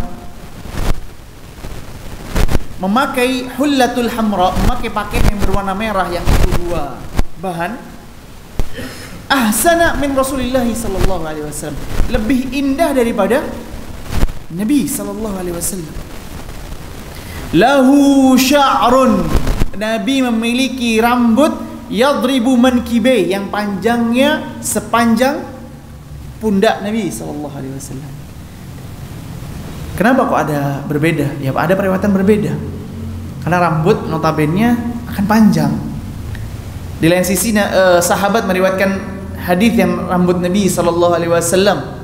memakai hullatul hamra, memakai pakaian yang berwarna merah yang itu dua bahan, ahsana min Rasulillah sallallahu alaihi wasallam, lebih indah daripada Nabi sallallahu alaihi wasallam. Lahu sya'run, Nabi memiliki rambut yadribu mankibai, yang panjangnya sepanjang pundak Nabi sallallahu alaihi wasallam. Kenapa kok ada berbeda? Ya, ada periwayatan berbeda. Karena rambut notabene akan panjang. Di lain sisi sahabat meriwayatkan hadis yang rambut Nabi sallallahu alaihi wasallam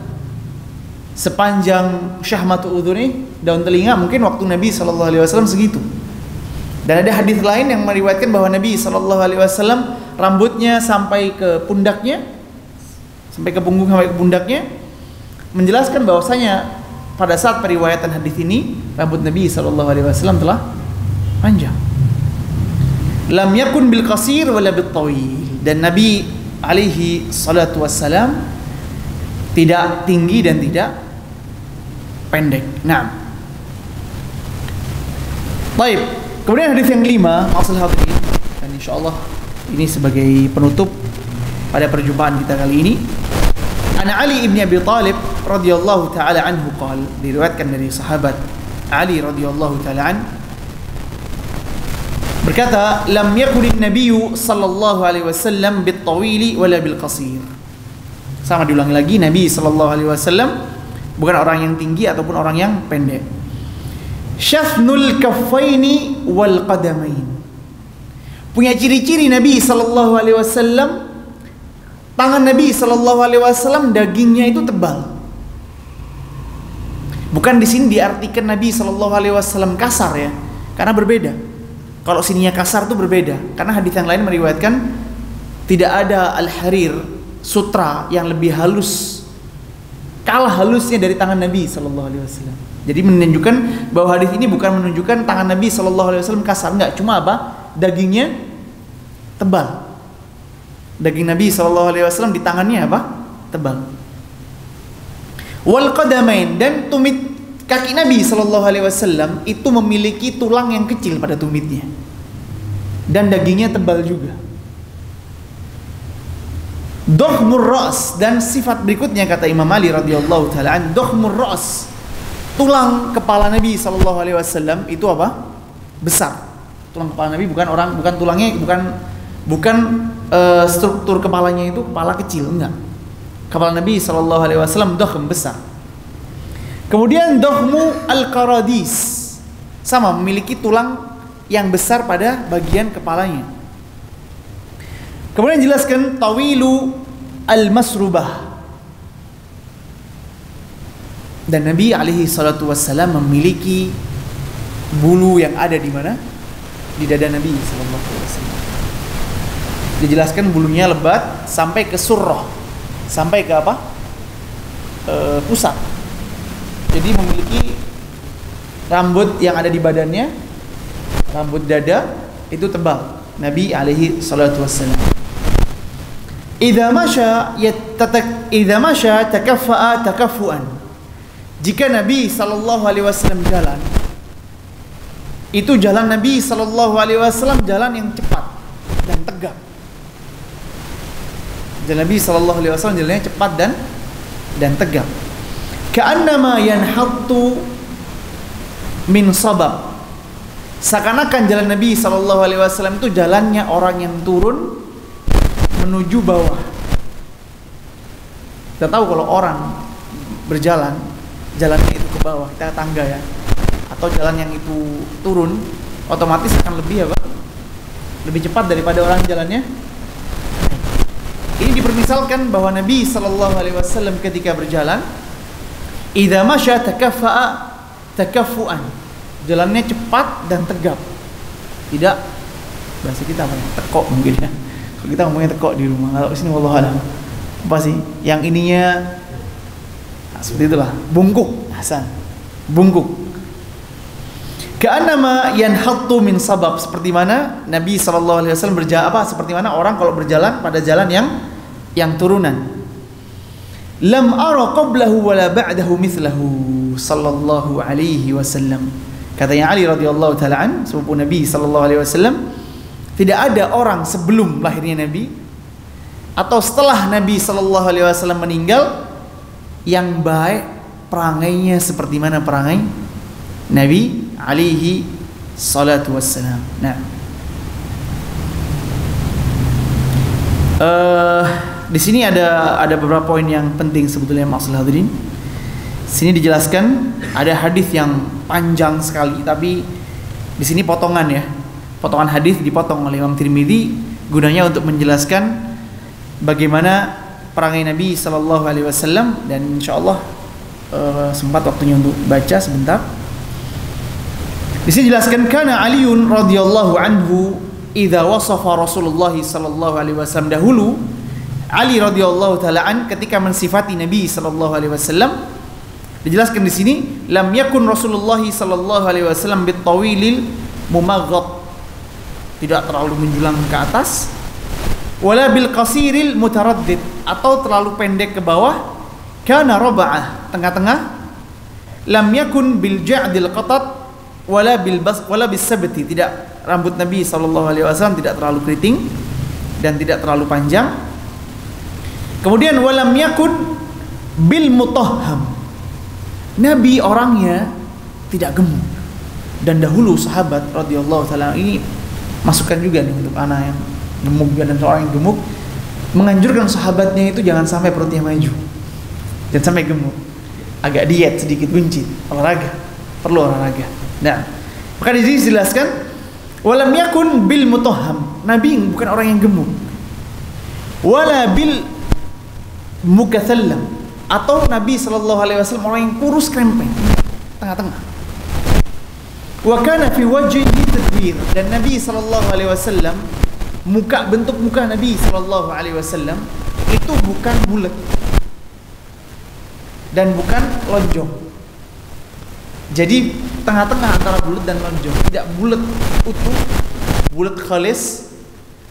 sepanjang syahmatu udhuni, daun telinga, mungkin waktu Nabi sallallahu alaihi wasallam segitu. Dan ada hadis lain yang meriwayatkan bahwa Nabi sallallahu alaihi wasallam rambutnya sampai ke pundaknya, sampai ke punggung, sampai ke pundaknya, menjelaskan bahwasanya pada saat periwayatan hadis ini rambut Nabi sallallahu alaihi wasallam telah panjang. Lam yakun bil qasir wala bil tawil, dan Nabi alaihi salatu wassalam tidak tinggi dan tidak pendek. Nah, baik. Kemudian hadis yang kelima, maksud hadirin, dan insyaallah ini sebagai penutup pada perjumpaan kita kali ini. An Ali ibn Abi Thalib radhiyallahu taala anhu qala, diriwayatkan dari sahabat Ali radhiyallahu taala an, berkata, lam yakunun nabiyyu sallallahu alaihi wasallam bit tawili wala bil qasir. Sama diulangi lagi, Nabi sallallahu alaihi wasallam bukan orang yang tinggi ataupun orang yang pendek. Syafnul kaffaini wal qadamain, punya ciri-ciri Nabi sallallahu alaihi wasallam, tangan Nabi sallallahu alaihi wasallam dagingnya itu tebal. Bukan di sini diartikan Nabi sallallahu alaihi wasallam kasar ya, karena berbeda. Kalau sininya kasar itu berbeda, karena hadis yang lain meriwayatkan tidak ada al-harir, sutra yang lebih halus, kalah halusnya dari tangan Nabi sallallahu alaihi wasallam. Jadi menunjukkan bahwa hadis ini bukan menunjukkan tangan Nabi sallallahu alaihi wasallam kasar, enggak, cuma apa? Dagingnya tebal. Daging Nabi sallallahu alaihi wasallam di tangannya apa? Tebal. Wal qadamain, dan tumit kaki Nabi sallallahu alaihi wasallam itu memiliki tulang yang kecil pada tumitnya. Dan dagingnya tebal juga. Dokhmur ra's, dan sifat berikutnya kata Imam Ali radhiyallahu taala an, dokhmur ra's, tulang kepala Nabi sallallahu alaihi wasallam itu apa? Besar. Tulang kepala Nabi bukan tulangnya, bukan struktur kepalanya itu kepala kecil, enggak. Kepala Nabi sallallahu alaihi wasallam dokhm, besar. Kemudian dokhmu al-qaradis, sama, memiliki tulang yang besar pada bagian kepalanya. Kemudian jelaskan tawilu al-masrubah, dan Nabi alaihi salatu wassalam memiliki bulu yang ada di mana? Di dada Nabi sallallahu alaihi wasallam. Dijelaskan bulunya lebat sampai ke surrah, sampai ke apa? pusat. Jadi memiliki rambut yang ada di badannya, rambut dada itu tebal. Nabi alaihi salatu wassalam. Idza masya takaffa'a takaffuan. Jika Nabi sallallahu alaihi wasallam jalan, itu jalan Nabi sallallahu alaihi wasallam jalan yang cepat dan tegap. Jalan Nabi sallallahu alaihi wasallam jalannya cepat dan tegap. Ka'annama yanhattu min sabab. Seakan-akan jalan Nabi sallallahu alaihi wasallam itu jalannya orang yang turun menuju bawah. Kita tahu kalau orang berjalan, jalannya itu ke bawah, kita tangga ya, atau jalan yang itu turun, otomatis akan lebih apa? Lebih cepat daripada orang jalannya. Ini dipermisalkan bahwa Nabi sallallahu alaihi wasallam ketika berjalan, idza masya takaffa'a takaffuan. Jalannya cepat dan tegap. Tidak bahasa kita apa ya? Tekok mungkin ya. Kalau kita ngomongnya tekok di rumah. Kalau sini wallahu alam. Apa sih? Yang ininya seperti itulah, bungkuk. Hasan. Bungkuk. Ka'annama yanhattu min sabab, seperti mana Nabi sallallahu alaihi wasallam berjalan apa? Seperti mana orang kalau berjalan pada jalan yang turunan. Lam ara qablahu wala ba'dahu mithlahu sallallahu alaihi wasallam. Katanya Ali radhiyallahu taala an, sepupu Nabi sallallahu alaihi wasallam, tidak ada orang sebelum lahirnya Nabi atau setelah Nabi sallallahu alaihi wasallam meninggal yang baik perangainya seperti mana perangai Nabi alaihi salatu wassalam. Nah, di sini ada beberapa poin yang penting sebetulnya maksud hadirin. Sini dijelaskan ada hadis yang panjang sekali, tapi di sini potongan ya. Potongan hadis dipotong oleh Imam Tirmidzi gunanya untuk menjelaskan bagaimana perangai Nabi sallallahu alaihi wasallam, dan insyaallah sempat waktunya untuk baca sebentar. Di sini dijelaskan kana Aliun radhiyallahu anhu idza wasafa Rasulullah sallallahu alaihi wasallam, dahulu Ali radhiyallahu taala an ketika mensifati Nabi sallallahu alaihi wasallam, dijelaskan di sini lam yakun Rasulullah sallallahu alaihi wasallam bitawilil mumaghad, tidak terlalu menjulang ke atas, wala bil qasiril mutaraddid, atau terlalu pendek ke bawah, kana raba'ah, tengah-tengah, lam yakun bil ja'dil qatat wala bil bas wala bis sabti, tidak, rambut Nabi sallallahu alaihi wasallam tidak terlalu keriting dan tidak terlalu panjang. Kemudian walam yakun bil mutahham, Nabi orangnya tidak gemuk. Dan dahulu sahabat radhiyallahu taala, ini masukan juga nih untuk anak yang gemuk dan seorang yang gemuk, menganjurkan sahabatnya itu jangan sampai perutnya maju, jangan sampai gemuk, agak diet sedikit, buncit, olahraga, perlu olahraga. Nah, maka di sini dijelaskan walam yakun bil mutahham, Nabi bukan orang yang gemuk, wala bil mukathallam, atau Nabi sallallahu alaihi wasallam orang yang kurus krempeng, tengah-tengah. Wa kana fi wajhihi tadbir, dan Nabi sallallahu alaihi wasallam bentuk muka Nabi sallallahu alaihi wasallam itu bukan bulat dan bukan lonjong. Jadi tengah-tengah antara bulat dan lonjong, tidak bulat utuh, bulat khalis,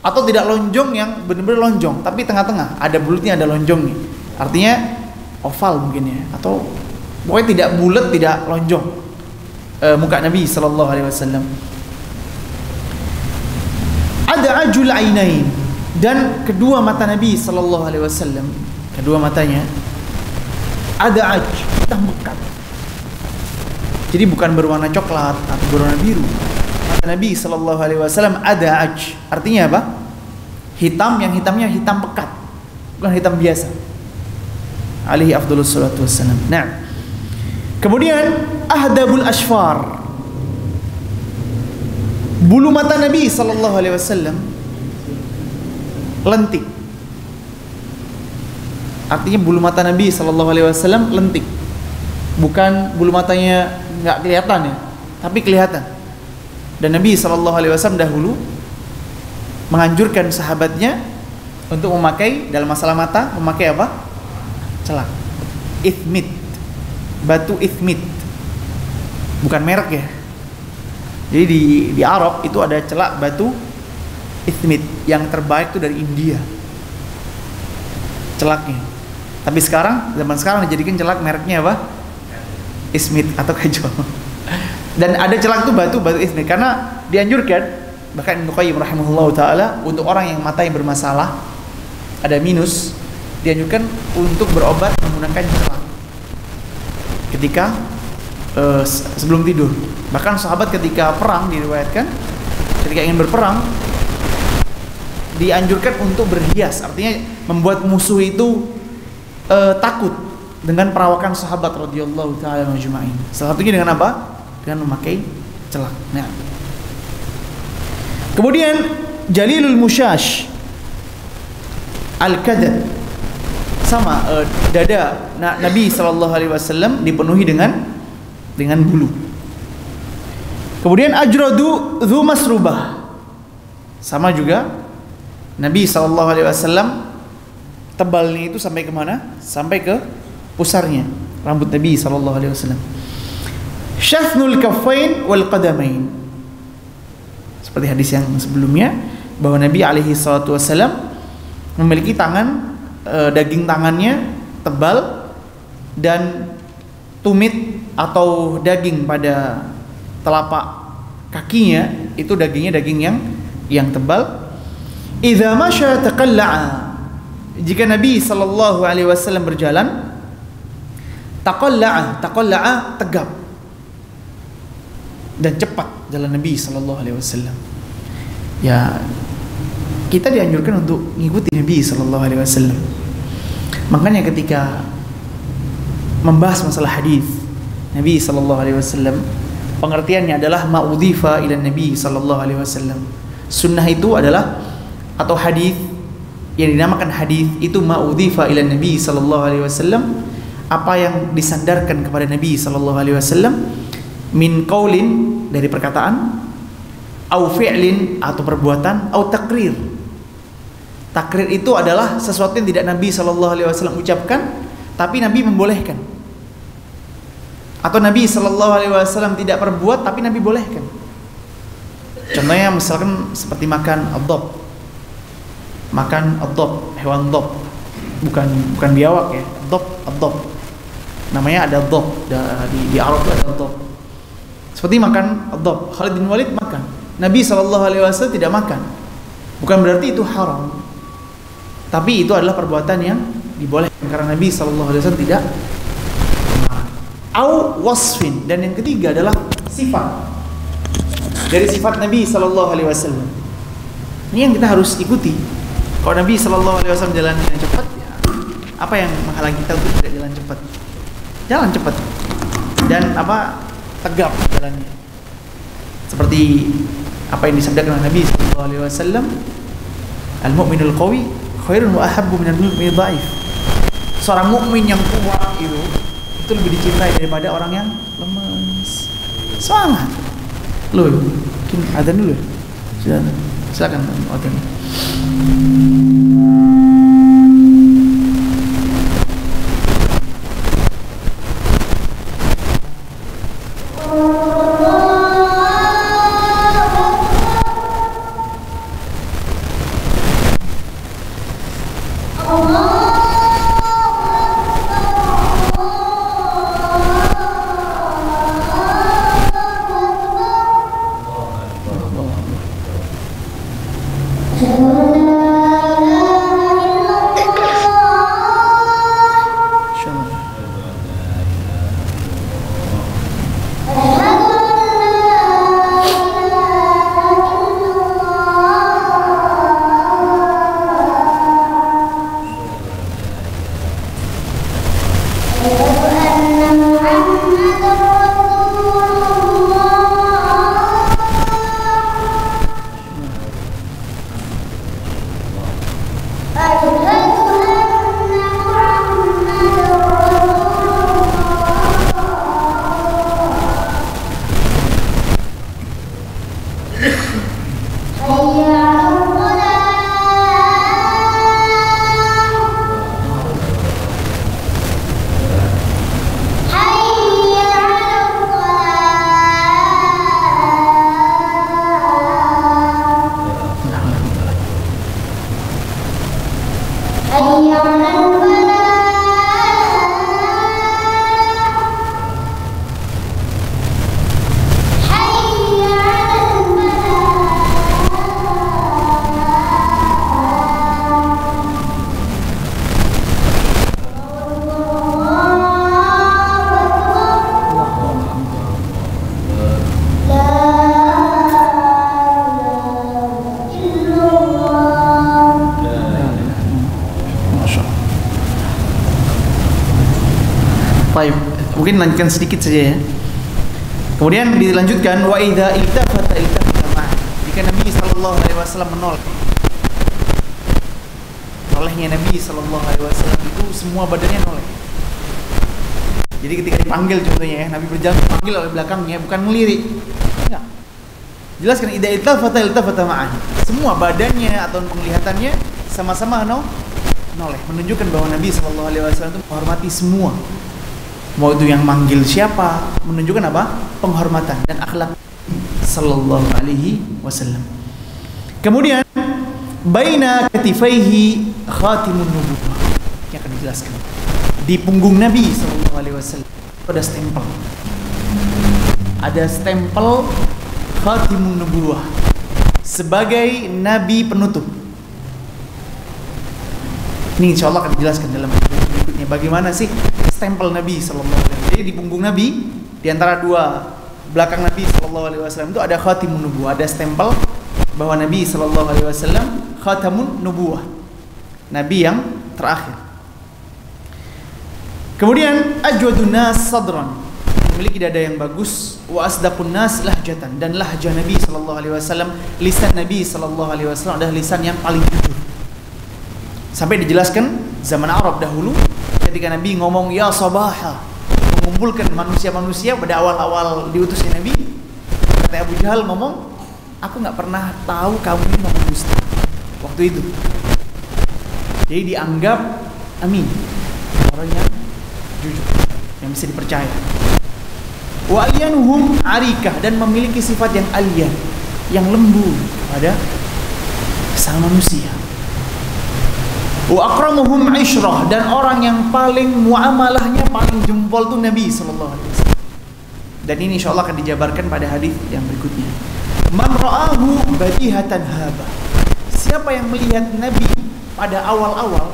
atau tidak lonjong yang benar-benar lonjong, tapi tengah-tengah, ada bulatnya ada lonjongnya. Artinya oval mungkin ya, atau pokoknya tidak bulat tidak lonjong muka Nabi sallallahu alaihi wasallam. Ada ajul ainain, dan kedua mata Nabi sallallahu alaihi wasallam, kedua matanya ada aj, hitam pekat. Jadi bukan berwarna coklat atau berwarna biru. Mata Nabi sallallahu alaihi wasallam ada aj, artinya apa? Hitam, yang hitamnya hitam pekat, bukan hitam biasa. Alaihi afdhalus salatu wassalam. Nah, kemudian ahdabul ashfar, bulu mata Nabi sallallahu alaihi wasallam lentik. Artinya bulu mata Nabi sallallahu alaihi wasallam lentik. Bukan bulu matanya enggak kelihatan ya, tapi kelihatan. Dan Nabi sallallahu alaihi wasallam dahulu menganjurkan sahabatnya untuk memakai dalam masalah mata, memakai apa? Celak. Ithmit. Batu ithmit. Bukan merek ya. Jadi di Arab itu ada celak batu ithmit yang terbaik itu dari India. Celaknya. Tapi zaman sekarang dijadikan celak mereknya apa? Ismit atau kajol. Dan ada celak itu batu ithmit karena dianjurkan, bahkan Ibnu Qayyim rahimahullahu taala, untuk orang yang mata yang bermasalah, ada minus, dianjurkan untuk berobat menggunakan celak ketika sebelum tidur. Bahkan sahabat ketika perang diriwayatkan, ketika ingin berperang dianjurkan untuk berhias, artinya membuat musuh itu takut dengan perawakan sahabat radhiyallahu taala majma'in. Salah satunya dengan apa? Dengan memakai celak. Nah. Kemudian jalilul musyash al-kadad, sama dada Nabi sallallahu alaihi wasallam dipenuhi dengan bulu. Kemudian ajradu dzu masrubah, sama juga Nabi sallallahu alaihi wasallam tebalnya itu sampai ke mana? Sampai ke pusarnya rambut Nabi sallallahu alaihi wasallam. Syathnul kaffain wal qadamain, seperti hadis yang sebelumnya bahwa Nabi alaihi salatu wasallam memiliki tangan, daging tangannya tebal, dan tumit atau daging pada telapak kakinya itu daging yang tebal. Idza masya taqalla'a, jika Nabi sallallahu alaihi wasallam berjalan, taqalla'a tegap dan cepat jalan Nabi sallallahu alaihi wasallam. Ya, kita dianjurkan untuk mengikuti Nabi sallallahu alaihi wasallam. Makanya ketika membahas masalah hadis Nabi sallallahu alaihi wasallam, pengertiannya adalah ma'udhifa ila Nabi sallallahu alaihi wasallam. Sunnah itu adalah, atau hadis yang dinamakan hadis itu ma'udhifa ila Nabi sallallahu alaihi wasallam, apa yang disandarkan kepada Nabi sallallahu alaihi wasallam, min qaulin, dari perkataan, au fi'lin, atau perbuatan, au takrir. Takrir itu adalah sesuatu yang tidak Nabi sallallahu alaihi wasallam ucapkan tapi Nabi membolehkan. Atau Nabi sallallahu alaihi wasallam tidak perbuat tapi Nabi bolehkan. Contohnya misalkan seperti makan ad-dhab. Makan ad-dhab, hewan dhab. Bukan biawak ya, ad-dhab. Namanya ada dhab di Arab itu ada dhab. Seperti makan ad-dhab, Khalid bin Walid makan. Nabi sallallahu alaihi wasallam tidak makan. Bukan berarti itu haram. Tapi itu adalah perbuatan yang dibolehkan karena Nabi sallallahu alaihi wasallam tidak. Au wasfin, dan yang ketiga adalah sifat. Dari sifat Nabi sallallahu alaihi wasallam. Ini yang kita harus ikuti. Kalau Nabi sallallahu alaihi wasallam jalan dengan cepat, ya, apa yang menghalangi kita untuk tidak jalan cepat? Jalan cepat. Dan tegap jalannya. Seperti apa yang disabdakan oleh Nabi sallallahu alaihi wasallam, al-mu'minul qawi khairun wa ahabbu minal mu'minid dhaif. Seorang mukmin yang kuat itu lebih dicintai daripada orang yang lemas. Semangat. Loh, mungkin adzan dulu. Silakan adzan. La Baik, mungkin lanjutkan sedikit saja ya. Kemudian dilanjutkan wa idza iltafata ma'a. Jika Nabi sallallahu alaihi wasallam menoleh. Nolehnya Nabi sallallahu alaihi wasallam itu semua badannya noleh. Jadi ketika dipanggil contohnya ya, Nabi berjalan dipanggil oleh belakangnya, bukan melirik. Enggak. Jelaskan idza iltafata ma'a. Semua badannya atau penglihatannya sama-sama noleh, menunjukkan bahwa Nabi sallallahu alaihi wasallam itu menghormati semua. Mau itu yang manggil siapa, menunjukkan apa? Penghormatan dan akhlak sallallahu alaihi wasallam. Kemudian baina katifaihi khatimun nubuwah. Yang akan dijelaskan. Di punggung Nabi sallallahu alaihi wasallam ada stempel. Ada stempel khatimun nubuwah sebagai nabi penutup. Ini insyaallah akan dijelaskan dalam berikutnya bagaimana sih stempel Nabi sallallahu alaihi wasallam. Jadi di punggung Nabi, di antara dua belakang Nabi sallallahu alaihi wasallam itu ada khatimun nubuwah, ada stempel bahwa Nabi sallallahu alaihi wasallam khatamun nubuwah, nabi yang terakhir. Kemudian ajwadun nas sadran, memiliki dada yang bagus, wa asdaqun nas lahjatan, dan lahjah Nabi sallallahu alaihi wasallam, lisan Nabi sallallahu alaihi wasallam adalah lisan yang paling jujur. Sampai dijelaskan zaman Arab dahulu ketika Nabi ngomong ya sabaha, mengumpulkan manusia-manusia pada awal-awal diutusnya Nabi, kata Abu Jahal ngomong, aku nggak pernah tahu kamu ini ngomong dusta waktu itu. Jadi dianggap amin, orang yang jujur, yang bisa dipercaya. Wa alyanuhum arikah, dan memiliki sifat yang alyan, yang lembut pada sama manusia. Wa akramuhum ishrah, dan orang yang paling muamalahnya paling jempol tuh Nabi sallallahu alaihi wasallam. Dan ini insyaallah akan dijabarkan pada hadis yang berikutnya. Man ra'ahu badihatan haba. Siapa yang melihat Nabi pada awal-awal,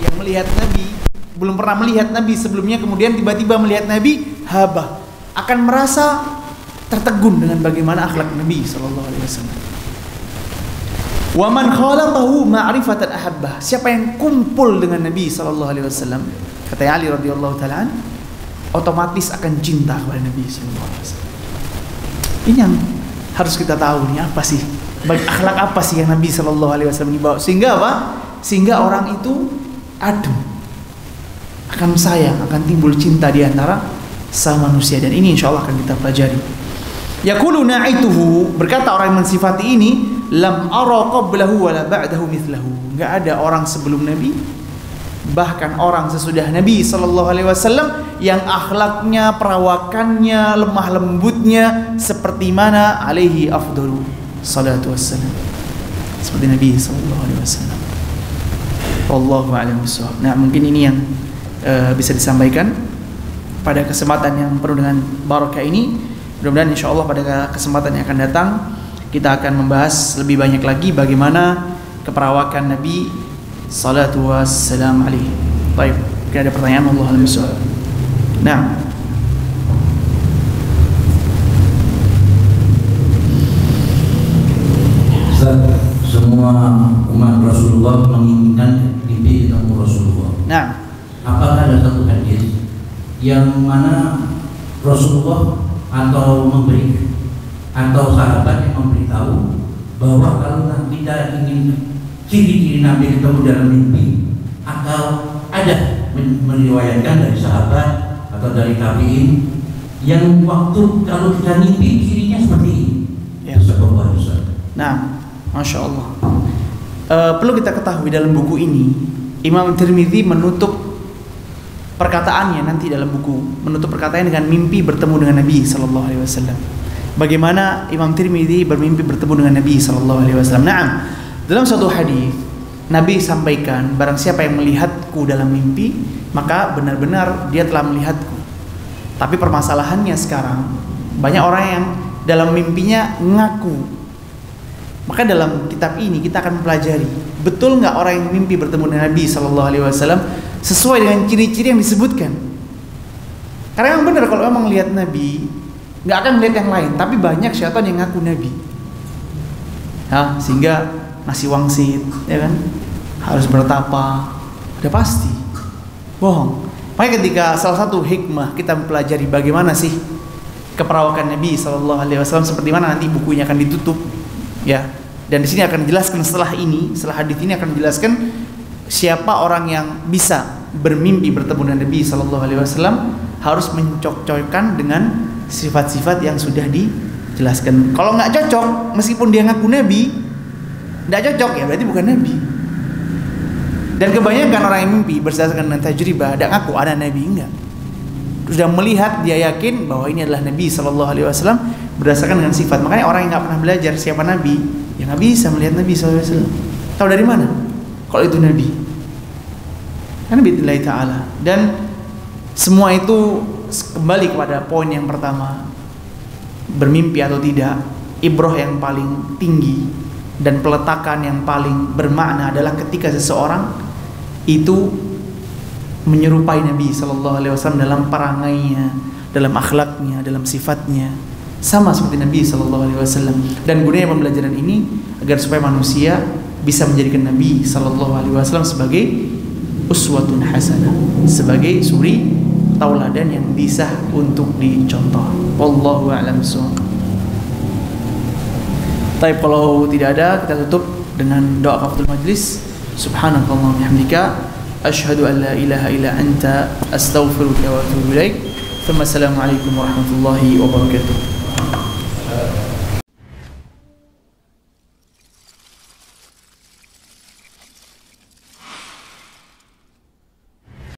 yang melihat Nabi, belum pernah melihat Nabi sebelumnya, kemudian tiba-tiba melihat Nabi, haba, akan merasa tertegun dengan bagaimana akhlak Nabi sallallahu alaihi wasallam. Wa man khalatahu ma'rifatan ahabbah. Siapa yang kumpul dengan Nabi sallallahu alaihi wasallam, kata Ali radhiyallahu taala, otomatis akan cinta kepada Nabi sallallahu alaihi wasallam. Ini yang harus kita tahu nih, apa sih? Akhlak apa sih yang Nabi sallallahu alaihi wasallam dibawa? Sehingga apa? Sehingga orang itu adem, akan sayang, akan timbul cinta di antara sama manusia, dan ini insyaallah akan kita pelajari. Yaqulu na'ituhu, berkata orang yang mensifati ini, lam ara qablahu wala ba'dahu mithlahu. Enggak ada orang sebelum Nabi, bahkan orang sesudah Nabi sallallahu alaihi wasallam yang akhlaknya, perawakannya, lemah lembutnya seperti mana alaihi afdalu salatu wassalam, seperti Nabi sallallahu alaihi wasallam. Wallahu a'lam bishawab. Nah, mungkin ini yang bisa disampaikan pada kesempatan yang penuh dengan barakah ini. Mudah-mudahan insyaallah pada kesempatan yang akan datang kita akan membahas lebih banyak lagi bagaimana keperawakan Nabi salatu wassalam alaihi. Baik, mungkin ada pertanyaan, Allah a'lam bishawab. Nah, Ustaz, semua umat Rasulullah menginginkan mimpi ketemu Rasulullah. nah, apakah ada satu hadis yang mana Rasulullah atau memberi atau sahabat yang memberitahu bahwa kalau kita ingin ciri-ciri Nabi ketemu dalam mimpi, atau ada meriwayatkan dari sahabat atau dari tabi'in yang waktu kalau kita mimpi cirinya seperti ini? ya. Nah, Masya Allah. Perlu kita ketahui dalam buku ini Imam Tirmidzi menutup perkataannya nanti dalam buku, menutup perkataannya dengan mimpi bertemu dengan Nabi sallallahu alaihi wasallam. Bagaimana Imam Tirmidzi bermimpi bertemu dengan Nabi sallallahu alaihi wasallam. Naam, dalam suatu hadis Nabi sampaikan, barang siapa yang melihatku dalam mimpi, maka benar-benar dia telah melihatku. Tapi permasalahannya sekarang banyak orang yang dalam mimpinya ngaku. Maka dalam kitab ini kita akan mempelajari betul nggak orang yang mimpi bertemu dengan Nabi sallallahu alaihi wasallam sesuai dengan ciri-ciri yang disebutkan. Karena yang benar kalau memang lihat Nabi, nggak akan melihat yang lain. Tapi banyak syaitan yang ngaku Nabi, sehingga nasi wangsit, ya kan, harus bertapa, udah pasti bohong. Makanya ketika salah satu hikmah kita mempelajari bagaimana sih keperawakan Nabi Shallallahu Alaihi Wasallam, seperti mana nanti bukunya akan ditutup, ya. Dan di sini akan dijelaskan setelah hadis ini akan dijelaskan siapa orang yang bisa bermimpi bertemu dengan Nabi Shallallahu Alaihi Wasallam harus mencocokkan dengan sifat-sifat yang sudah dijelaskan. Kalau nggak cocok, meskipun dia ngaku Nabi, nggak cocok ya berarti bukan Nabi. Dan kebanyakan orang yang mimpi berdasarkan dengan tajribah, tidak ngaku ada Nabi, enggak. Sudah melihat, dia yakin bahwa ini adalah Nabi Shallallahu Alaihi Wasallam berdasarkan dengan sifat. Makanya orang yang nggak pernah belajar siapa Nabi, ya nggak bisa melihat Nabi Shallallahu Alaihi Wasallam. Tahu dari mana? Kalau itu Nabi, kan billahi ta'ala. Dan semua itu kembali kepada poin yang pertama, bermimpi atau tidak. Ibrah yang paling tinggi dan peletakan yang paling bermakna adalah ketika seseorang itu menyerupai Nabi Sallallahu Alaihi Wasallam dalam perangainya, dalam akhlaknya, dalam sifatnya, sama seperti Nabi Sallallahu Alaihi Wasallam. Dan gunanya pembelajaran ini agar supaya manusia bisa menjadikan Nabi Sallallahu Alaihi Wasallam sebagai uswatun hasanah, sebagai suri tauladan yang bisa untuk dicontoh. Wallahu a'lam bishawab. Baik, kalau tidak ada kita tutup dengan doa kafaratul majlis. Subhanakallahumma bihamdika asyhadu an la ilaha illa anta astaghfiruka wa atubu ilaik. Assalamualaikum warahmatullahi wabarakatuh.